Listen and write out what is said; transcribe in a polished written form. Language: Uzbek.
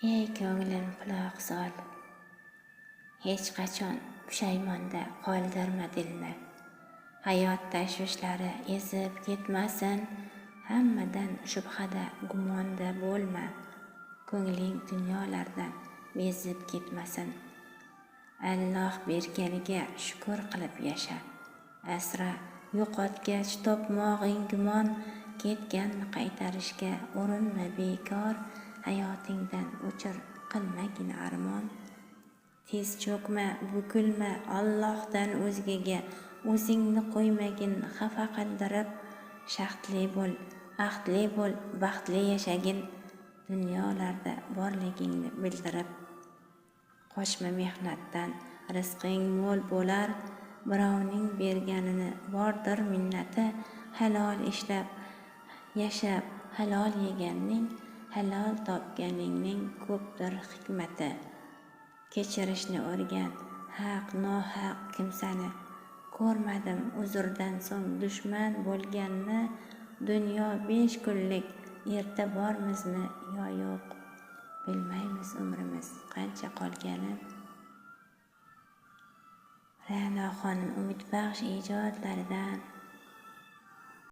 Ey ko'nglim quloq sol, hech qachon pushaymonda qoldirma dilni. Hayot tashvishlari ezib ketmasin, hammadan shubhada gumonda bo'lma. Ko'ngling dunyolardan bezib ketmasin. Alloh berganiga shukr qilib yasha. Asra yo'qotgach topmog'ing gumon, ketganni qaytarishga urinma bekor. Hayotingdan o'chir qilmagin armon. Tiz cho'kma, bukilma Allohdan o'zgaga, o'zingni qo'ymagin xafa qildirib. Shaxtli bo'l, ahdli bo'l, baxtli yashagin, dunyolarda borligingni bildirib. Qochma mehnatdan, rizqing mo'l bo'lar, birovning berganini bordir minnati. Halol ishlab, yashab, halol yeganning, halol topganingning ko'pdir hikmati. Kechirishni o'rgan, haq nohaq kimsani. Ko'rmadim uzrdan so'ng dushman bo'lganni. Dunyo 5 kunlik, erta bormizmi yo yo'q, bilmaymiz umrimiz qancha qolganin. Ra'no xonim umidbaxsh ijodlaridan